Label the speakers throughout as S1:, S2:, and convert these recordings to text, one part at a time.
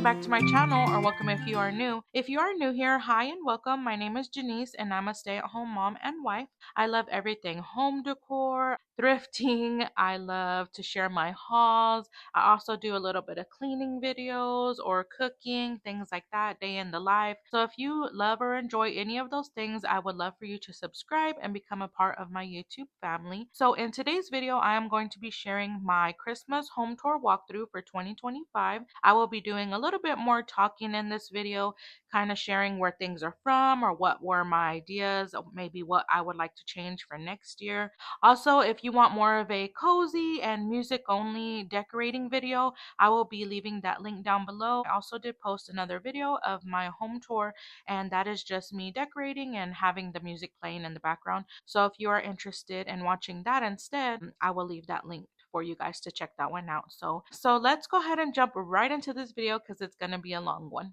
S1: back to my channel, or welcome if you are new. If you are new here, hi and welcome. My name is Janice and I'm a stay-at-home mom and wife. I love everything home decor, thrifting. I love to share my hauls. I also do a little bit of cleaning videos or cooking, things like that, day in the life. So if you love or enjoy any of those things, I would love for you to subscribe and become a part of my YouTube family. So in today's video, I am going to be sharing my Christmas home tour walkthrough for 2025. I will be doing a little bit more talking in this video, kind of sharing where things are from or what were my ideas, or maybe what I would like to change for next year. Also, if you want more of a cozy and music only decorating video, I will be leaving that link down below. I also did post another video of my home tour, and that is just me decorating and having the music playing in the background. So if you are interested in watching that instead, I will leave that link for you guys to check that one out. So let's go ahead and jump right into this video because it's going to be a long one.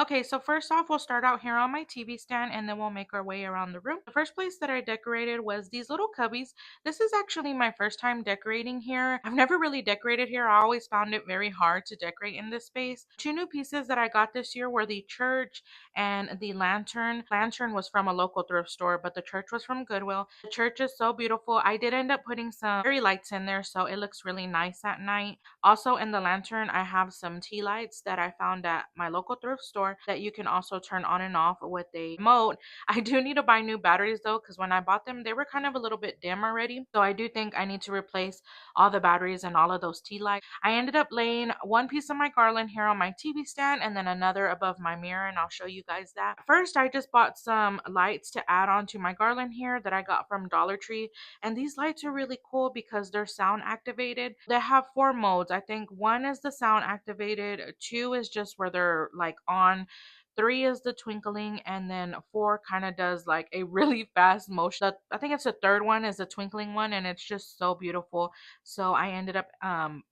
S1: Okay, so first off, we'll start out here on my TV stand and then we'll make our way around the room. The first place that I decorated was these little cubbies. This is actually my first time decorating here. I've never really decorated here. I always found it very hard to decorate in this space. Two new pieces that I got this year were the church and the lantern. Lantern was from a local thrift store, but the church was from Goodwill. The church is so beautiful. I did end up putting some fairy lights in there, so it looks really nice at night. Also in the lantern, I have some tea lights that I found at my local thrift store that you can also turn on and off with a remote. I do need to buy new batteries though, because when I bought them, they were kind of a little bit dim already. So I do think I need to replace all the batteries and all of those tea lights. I ended up laying one piece of my garland here on my TV stand and then another above my mirror, and I'll show you guys that. First, I just bought some lights to add on to my garland here that I got from Dollar Tree. And these lights are really cool because they're sound activated. They have four modes. I think one is the sound activated, two is just where they're like on, three is the twinkling, and then four kind of does like a really fast motion. I think it's the third one is the twinkling one, and it's just so beautiful. So I ended up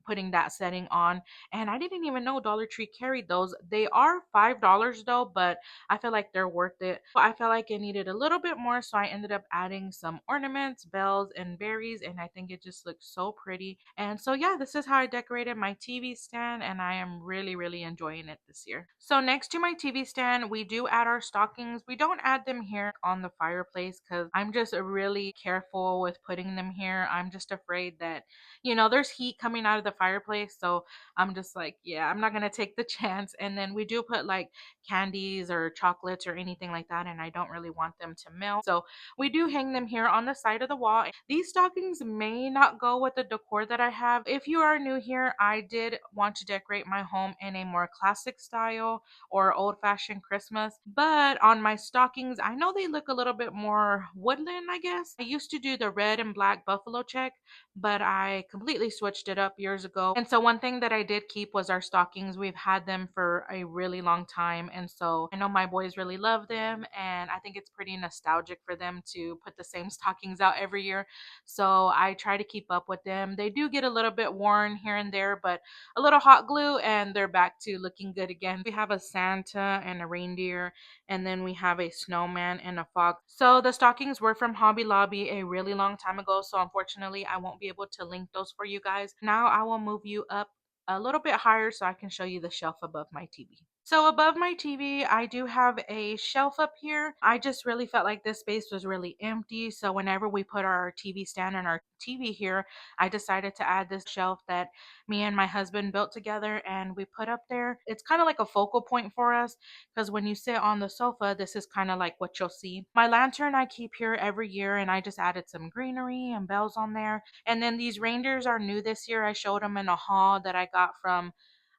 S1: putting that setting on, and I didn't even know Dollar Tree carried those. They are $5 though, but I feel like they're worth it. I felt like it needed a little bit more, so I ended up adding some ornaments, bells, and berries, and I think it just looks so pretty. And so yeah, this is how I decorated my TV stand, and I am really enjoying it this year. So next to my TV stand, we do add our stockings. We don't add them here on the fireplace because I'm just really careful with putting them here. I'm just afraid that, there's heat coming out of the fireplace, so I'm just like, yeah, I'm not gonna take the chance. And then we do put like candies or chocolates or anything like that, and I don't really want them to melt. So we do hang them here on the side of the wall. These stockings may not go with the decor that I have. If you are new here, I did want to decorate my home in a more classic style or old-fashioned Christmas, but on my stockings, I know they look a little bit more woodland, I guess. I used to do the red and black buffalo check, but I completely switched it up years ago. And so one thing that I did keep was our stockings. We've had them for a really long time, and so I know my boys really love them, and I think it's pretty nostalgic for them to put the same stockings out every year. So I try to keep up with them. They do get a little bit worn here and there, but a little hot glue and they're back to looking good again. We have a Santa and a reindeer, and then we have a snowman and a fox. So the stockings were from Hobby Lobby a really long time ago, so unfortunately I won't be able to link those for you guys. Now I will move you up a little bit higher so I can show you the shelf above my TV. So above my TV, I do have a shelf up here. I just really felt like this space was really empty. So whenever we put our TV stand and our TV here, I decided to add this shelf that me and my husband built together and we put up there. It's kind of like a focal point for us because when you sit on the sofa, this is kind of like what you'll see. My lantern I keep here every year, and I just added some greenery and bells on there. And then these reindeers are new this year. I showed them in a haul that I got from,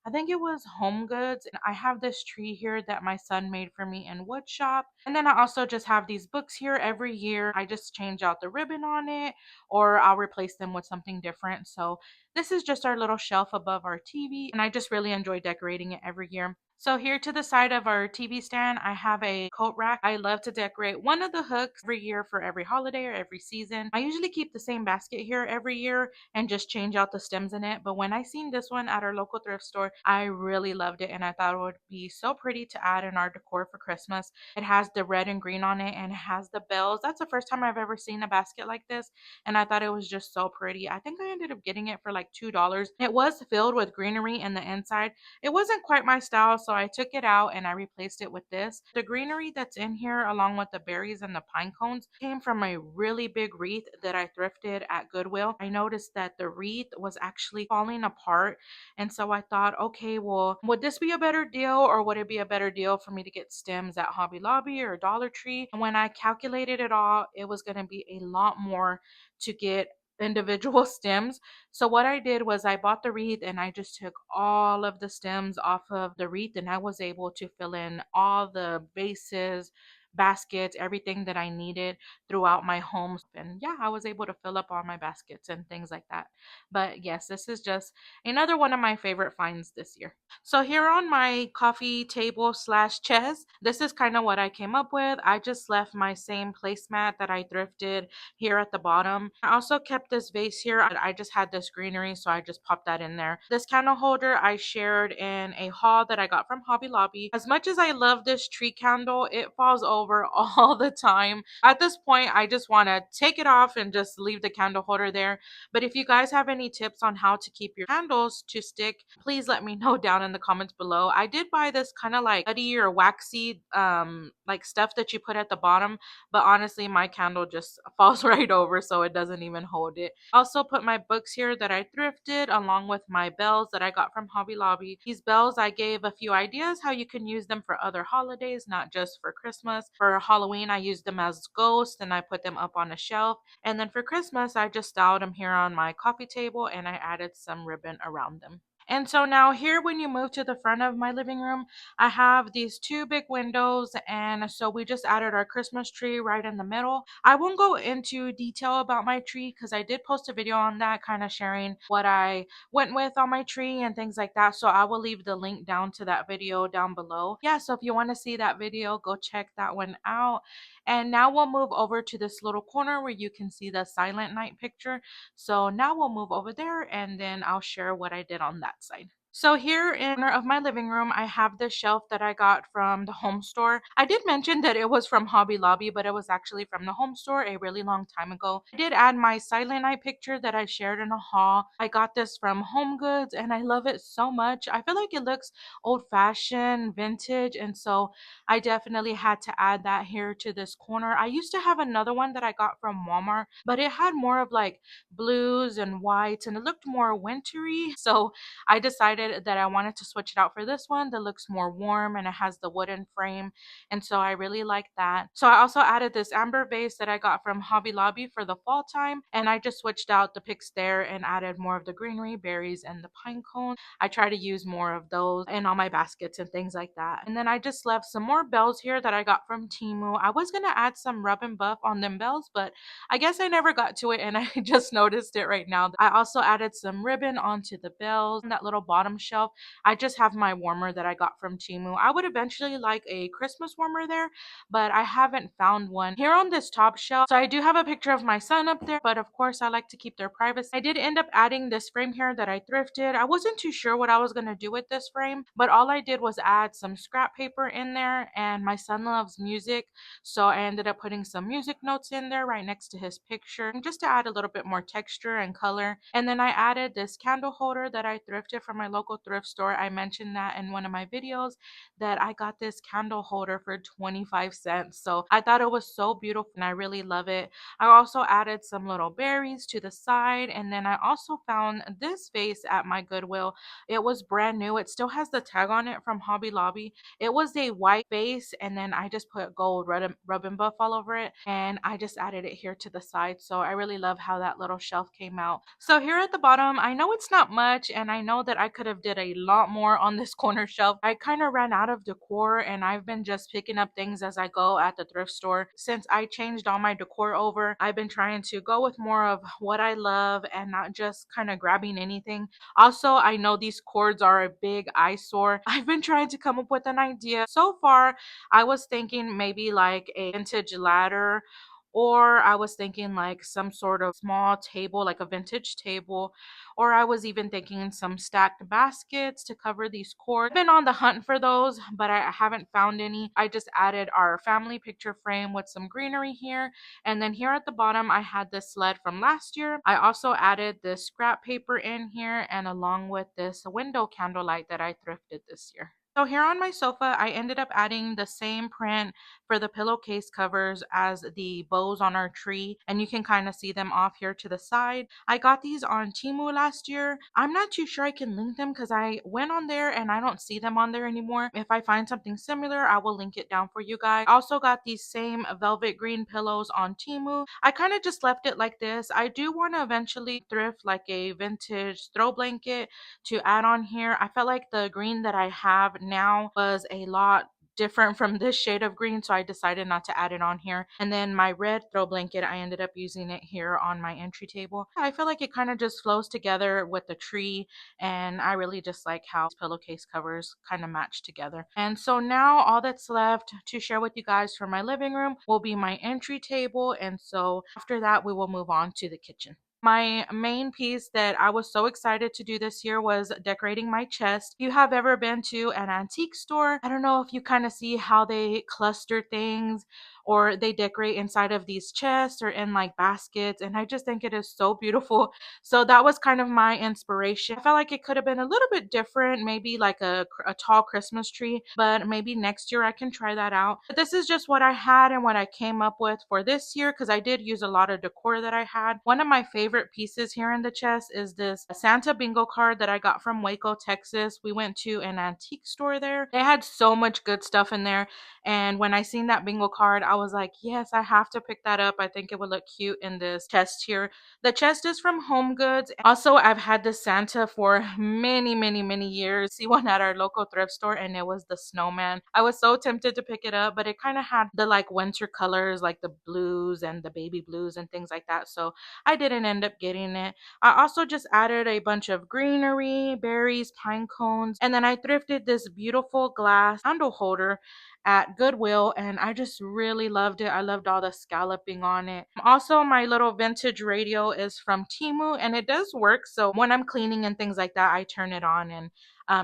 S1: I think it was Home Goods. And I have this tree here that my son made for me in wood shop. And then I also just have these books here every year. I just change out the ribbon on it, or I'll replace them with something different. So this is just our little shelf above our TV, and I just really enjoy decorating it every year. So here to the side of our TV stand, I have a coat rack. I love to decorate one of the hooks every year for every holiday or every season. I usually keep the same basket here every year and just change out the stems in it. But when I seen this one at our local thrift store, I really loved it and I thought it would be so pretty to add in our decor for Christmas. It has the red and green on it and it has the bells. That's the first time I've ever seen a basket like this and I thought it was just so pretty. I think I ended up getting it for like $2. It was filled with greenery in the inside. It wasn't quite my style, so I took it out and I replaced it with this. The greenery that's in here, along with the berries and the pine cones, came from a really big wreath that I thrifted at Goodwill. I noticed that the wreath was actually falling apart, and so I thought, okay, well, would this be a better deal or would it be a better deal for me to get stems at Hobby Lobby or Dollar Tree? And when I calculated it all, it was going to be a lot more to get individual stems. So what I did was I bought the wreath and I just took all of the stems off of the wreath and I was able to fill in all the bases, baskets, everything that I needed throughout my home. And yeah, I was able to fill up all my baskets and things like that. But yes, this is just another one of my favorite finds this year. So here on my coffee table slash chest, this is kind of what I came up with. I just left my same placemat that I thrifted here at the bottom. I also kept this vase here. I just had this greenery, so I just popped that in there. This candle holder I shared in a haul that I got from Hobby Lobby. As much as I love this tree candle, it falls over all the time. At this point, I just want to take it off and just leave the candle holder there. But if you guys have any tips on how to keep your candles to stick, please let me know down in the comments below. I did buy this kind of like putty or waxy like stuff that you put at the bottom, but honestly my candle just falls right over, so it doesn't even hold it. Also put my books here that I thrifted along with my bells that I got from Hobby Lobby. These bells, I gave a few ideas how you can use them for other holidays, not just for Christmas. For Halloween I used them as ghosts and I put them up on a shelf, and then for Christmas I just styled them here on my coffee table and I added some ribbon around them. And so now here, when you move to the front of my living room, I have these two big windows. And so we just added our Christmas tree right in the middle. I won't go into detail about my tree because I did post a video on that, kind of sharing what I went with on my tree and things like that. So I will leave the link down to that video down below. Yeah, so if you want to see that video, go check that one out. And now we'll move over to this little corner where you can see the Silent Night picture. So now we'll move over there and then I'll share what I did on that side. So here in the corner of my living room, I have this shelf that I got from the home store. I did mention that it was from Hobby Lobby, but it was actually from the home store a really long time ago. I did add my Silent Night picture that I shared in a haul. I got this from Home Goods and I love it so much. I feel like it looks old fashioned, vintage, and so I definitely had to add that here to this corner. I used to have another one that I got from Walmart, but it had more of like blues and whites and it looked more wintry. So I decided that I wanted to switch it out for this one that looks more warm and it has the wooden frame. And so I really like that. So I also added this amber vase that I got from Hobby Lobby for the fall time. And I just switched out the picks there and added more of the greenery, berries, and the pine cone. I try to use more of those in all my baskets and things like that. And then I just left some more bells here that I got from Temu. I was going to add some rub and buff on them bells, but I guess I never got to it and I just noticed it right now. I also added some ribbon onto the bells on that little bottom shelf. I just have my warmer that I got from Temu. I would eventually like a Christmas warmer there, but I haven't found one. Here on this top shelf, so I do have a picture of my son up there, but of course I like to keep their privacy. I did end up adding this frame here that I thrifted. I wasn't too sure what I was going to do with this frame, but all I did was add some scrap paper in there, and my son loves music, so I ended up putting some music notes in there right next to his picture just to add a little bit more texture and color. And then I added this candle holder that I thrifted from my local thrift store. I mentioned that in one of my videos that I got this candle holder for 25 cents. So I thought it was so beautiful and I really love it. I also added some little berries to the side, and then I also found this vase at my Goodwill. It was brand new. It still has the tag on it from Hobby Lobby. It was a white base and then I just put gold rub and buff all over it and I just added it here to the side. So I really love how that little shelf came out. So here at the bottom, I know it's not much and I know that I could could have did a lot more on this corner shelf. I kind of ran out of decor and I've been just picking up things as I go at the thrift store. Since I changed all my decor over, I've been trying to go with more of what I love and not just kind of grabbing anything. Also, I know these cords are a big eyesore. I've been trying to come up with an idea. So far, I was thinking maybe like a vintage ladder, or I was thinking like some sort of small table, like a vintage table, or I was even thinking some stacked baskets to cover these cords. I've been on the hunt for those, but I haven't found any. I just added our family picture frame with some greenery here. And then here at the bottom, I had this sled from last year. I also added this scrap paper in here and along with this window candlelight that I thrifted this year. So here on my sofa, I ended up adding the same print for the pillowcase covers as the bows on our tree, and you can kind of see them off here to the side. I got these on Temu last year. I'm not too sure I can link them because I went on there and I don't see them on there anymore. If I find something similar, I will link it down for you guys. I also got these same velvet green pillows on Temu. I kind of just left it like this. I do want to eventually thrift like a vintage throw blanket to add on here. I felt like the green that I have now was a lot different from this shade of green, so I decided not to add it on here. And then my red throw blanket, I ended up using it here on my entry table. I feel like it kind of just flows together with the tree, and I really just like how pillowcase covers kind of match together. And so now all that's left to share with you guys for my living room will be my entry table, and so after that we will move on to the kitchen. My main piece that I was so excited to do this year was decorating my chest. If you have ever been to an antique store, I don't know if you kind of see how they cluster things or they decorate inside of these chests or in like baskets, and I just think it is so beautiful. So that was kind of my inspiration. I felt like it could have been a little bit different, maybe like a tall Christmas tree, but maybe next year I can try that out. But this is just what I had and what I came up with for this year because I did use a lot of decor that I had. One of my favorite pieces here in the chest is this Santa bingo card that I got from Waco, Texas. We went to an antique store there. They had so much good stuff in there. And when I seen that bingo card, I was like, yes, I have to pick that up. I think it would look cute in this chest here. The chest is from Home Goods. Also, I've had this Santa for many, many, many years. See one at our local thrift store, and it was the snowman. I was so tempted to pick it up, but it kind of had the like winter colors, like the blues and the baby blues and things like that. So I didn't end up getting it. I also just added a bunch of greenery, berries, pine cones, and then I thrifted this beautiful glass candle holder at Goodwill, and I just really loved it. I loved all the scalloping on it. Also, my little vintage radio is from Temu and it does work. So when I'm cleaning and things like that, I turn it on, and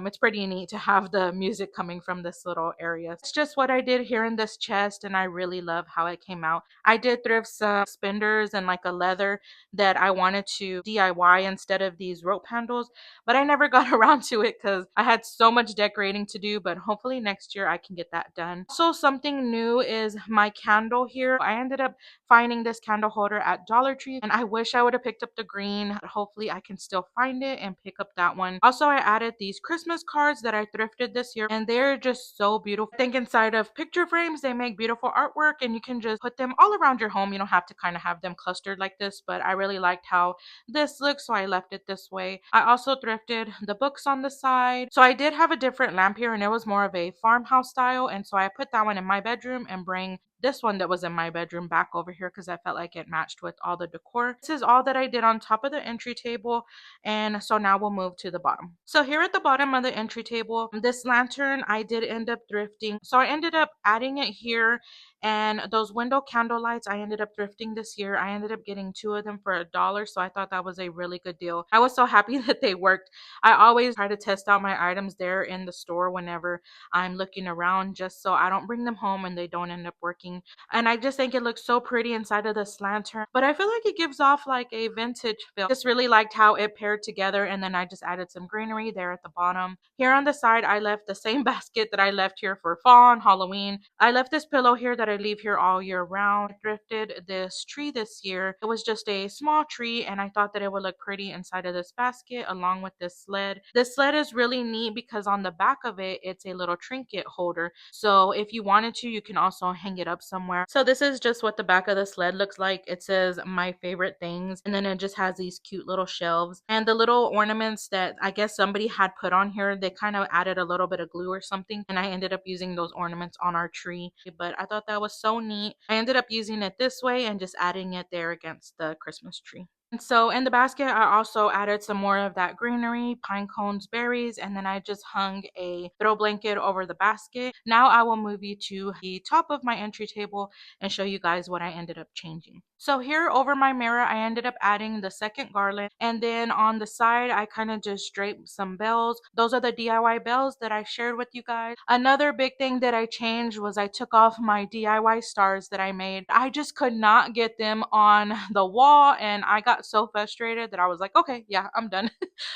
S1: it's pretty neat to have the music coming from this little area. It's just what I did here in this chest, and I really love how it came out. I did thrift some spinders and like a leather that I wanted to DIY instead of these rope handles, but I never got around to it because I had so much decorating to do. But hopefully next year I can get that done. So something new is my candle here. I ended up finding this candle holder at Dollar Tree, and I wish I would have picked up the green. Hopefully I can still find it and pick up that one. Also, I added these Christmas cards that I thrifted this year, and they're just so beautiful. I think inside of picture frames they make beautiful artwork, and you can just put them all around your home. You don't have to kind of have them clustered like this, but I really liked how this looks, so I left it this way. I also thrifted the books on the side. So I did have a different lamp here, and it was more of a farmhouse style, and so I put that one in my bedroom and bring this one that was in my bedroom back over here because I felt like it matched with all the decor. This is all that I did on top of the entry table, and so now we'll move to the bottom. So here at the bottom of the entry table, this lantern I did end up thrifting. So I ended up adding it here, and those window candle lights I ended up thrifting this year. I ended up getting two of them for $1, so I thought that was a really good deal. I was so happy that they worked. I always try to test out my items there in the store whenever I'm looking around, just so I don't bring them home and they don't end up working. And I just think it looks so pretty inside of this lantern, but I feel like it gives off like a vintage feel. Just really liked how it paired together, and then I just added some greenery there at the bottom. Here on the side, I left the same basket that I left here for fall and Halloween. I left this pillow here that I leave here all year round. I thrifted this tree this year. It was just a small tree, and I thought that it would look pretty inside of this basket along with this sled. This sled is really neat because on the back of it, it's a little trinket holder. So if you wanted to, you can also hang it up somewhere. So this is just what the back of the sled looks like. It says my favorite things, and then it just has these cute little shelves and the little ornaments that I guess somebody had put on here. They kind of added a little bit of glue or something, and I ended up using those ornaments on our tree. But I thought that was so neat. I ended up using it this way and just adding it there against the Christmas tree. And so in the basket, I also added some more of that greenery, pine cones, berries, and then I just hung a throw blanket over the basket. Now I will move you to the top of my entry table and show you guys what I ended up changing. So here over my mirror, I ended up adding the second garland, and then on the side, I kind of just draped some bells. Those are the DIY bells that I shared with you guys. Another big thing that I changed was I took off my DIY stars that I made. I just could not get them on the wall, and I got so frustrated that I was like, okay, yeah, I'm done.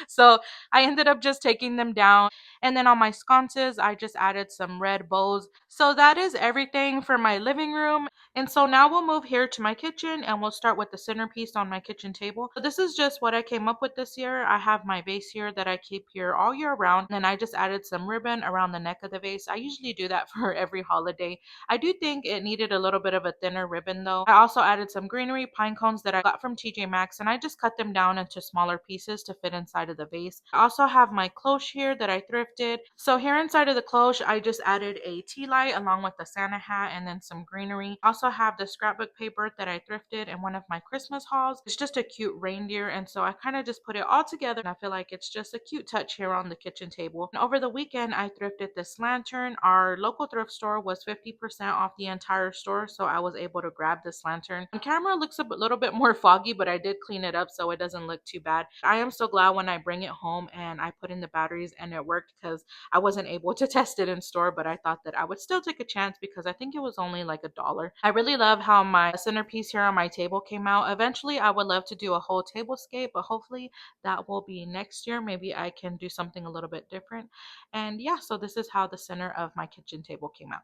S1: So I ended up just taking them down. And then on my sconces, I just added some red bows. So that is everything for my living room. And so now we'll move here to my kitchen and we'll start with the centerpiece on my kitchen table. So this is just what I came up with this year. I have my vase here that I keep here all year round. And then I just added some ribbon around the neck of the vase. I usually do that for every holiday. I do think it needed a little bit of a thinner ribbon though. I also added some greenery pine cones that I got from TJ Maxx, and I just cut them down into smaller pieces to fit inside of the vase. I also have my cloche here that I thrifted. So here inside of the cloche, I just added a tea light along with the Santa hat and then some greenery. I also have the scrapbook paper that I thrifted in one of my Christmas hauls. It's just a cute reindeer, and so I kind of just put it all together, and I feel like it's just a cute touch here on the kitchen table. And over the weekend, I thrifted this lantern. Our local thrift store was 50% off the entire store, so I was able to grab this lantern. On camera, it looks a little bit more foggy, but I did clean it up so it doesn't look too bad. I am so glad when I bring it home and I put in the batteries and it worked, because I wasn't able to test it in store, but I thought that I would still take a chance because I think it was only like $1. I really love how my centerpiece here on my table came out. Eventually, I would love to do a whole tablescape, but hopefully that will be next year. Maybe I can do something a little bit different. And yeah, so this is how the center of my kitchen table came out.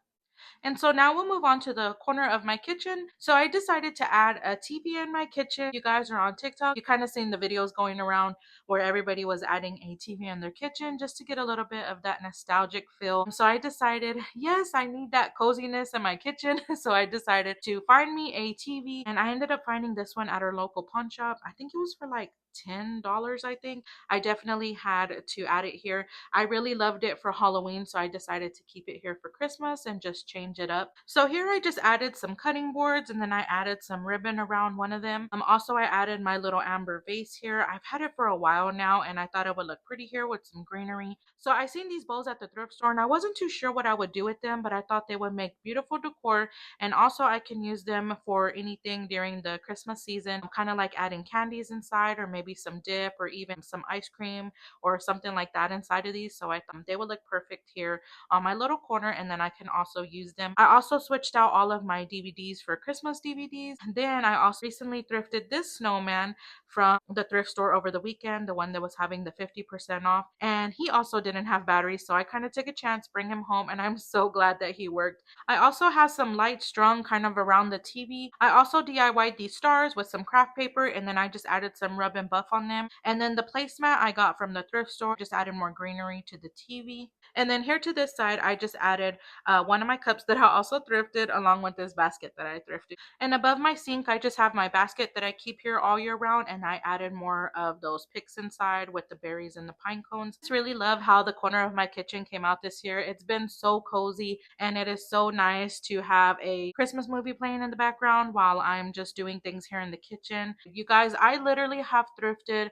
S1: And so now we'll move on to the corner of my kitchen. So I decided to add a TV in my kitchen. You guys are on TikTok. You kind of seen the videos going around where everybody was adding a TV in their kitchen just to get a little bit of that nostalgic feel. So I decided, yes, I need that coziness in my kitchen. So I decided to find me a TV, and I ended up finding this one at our local pawn shop. I think it was for like $10, I think. I definitely had to add it here. I really loved it for Halloween, so I decided to keep it here for Christmas and just change it up. So here I just added some cutting boards, and then I added some ribbon around one of them. Also I added my little amber vase here. I've had it for a while now, and I thought it would look pretty here with some greenery. So I seen these bowls at the thrift store, and I wasn't too sure what I would do with them, but I thought they would make beautiful decor, and also I can use them for anything during the Christmas season. I'm kind of like adding candies inside, or maybe some dip, or even some ice cream or something like that inside of these. So I thought they would look perfect here on my little corner, and then I can also use them. I also switched out all of my DVDs for Christmas DVDs. And then I also recently thrifted this snowman from the thrift store over the weekend, the one that was having the 50% off. And he also didn't have batteries, so I kind of took a chance, bring him home, and I'm so glad that he worked. I also have some lights strung kind of around the TV. I also DIY'd these stars with some craft paper, and then I just added some rub and buff on them. And then the placemat I got from the thrift store, just added more greenery to the TV. And then here to this side, I just added one of my cups that I also thrifted along with this basket that I thrifted. And above my sink, I just have my basket that I keep here all year round, and I added more of those picks inside with the berries and the pine cones. I just really love how the corner of my kitchen came out this year. It's been so cozy, and it is so nice to have a Christmas movie playing in the background while I'm just doing things here in the kitchen. You guys, I literally have thrifted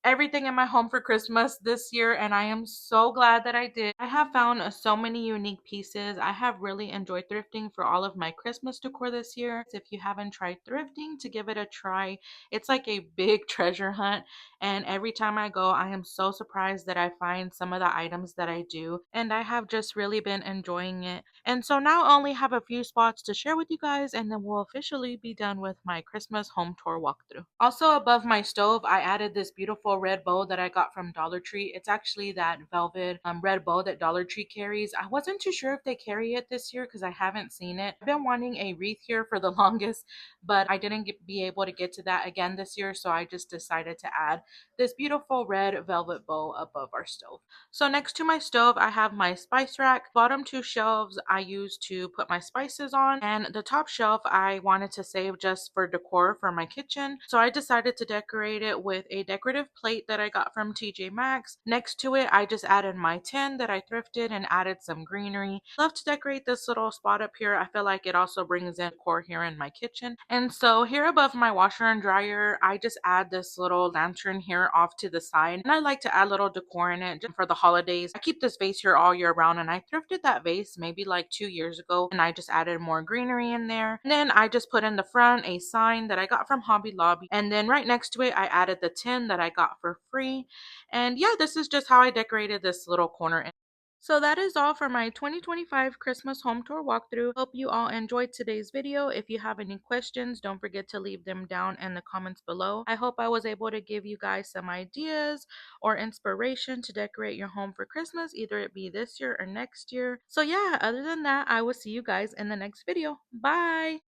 S1: everything in my home for Christmas this year, and I am so glad that I did. I have found so many unique pieces. I have really enjoyed thrifting for all of my Christmas decor this year. If you haven't tried thrifting, to give it a try. It's like a big treasure hunt, and every time I go, I am so surprised that I find some of the items that I do, and I have just really been enjoying it. And so now I only have a few spots to share with you guys, and then we'll officially be done with my Christmas home tour walkthrough. Also above my stove, I added this beautiful beautiful red bow that I got from Dollar Tree. It's actually that velvet red bow that Dollar Tree carries. I wasn't too sure if they carry it this year because I haven't seen it. I've been wanting a wreath here for the longest, but I didn't be able to get to that again this year, so I just decided to add this beautiful red velvet bow above our stove. So next to my stove, I have my spice rack. Bottom two shelves I use to put my spices on, and the top shelf I wanted to save just for decor for my kitchen. So I decided to decorate it with a decorative plate that I got from TJ Maxx. Next to it, I just added my tin that I thrifted and added some greenery. Love to decorate this little spot up here. I feel like it also brings in decor here in my kitchen. And so here above my washer and dryer, I just add this little lantern here off to the side. And I like to add little decor in it just for the holidays. I keep this vase here all year round, and I thrifted that vase maybe like 2 years ago, and I just added more greenery in there. And then I just put in the front a sign that I got from Hobby Lobby, and then right next to it I added the tin that I got for free. And yeah, this is just how I decorated this little corner. So that is all for my 2025 Christmas home tour walkthrough. Hope you all enjoyed today's video. If you have any questions, don't forget to leave them down in the comments below. I hope I was able to give you guys some ideas or inspiration to decorate your home for Christmas, either it be this year or next year. So yeah, other than that, I will see you guys in the next video. Bye!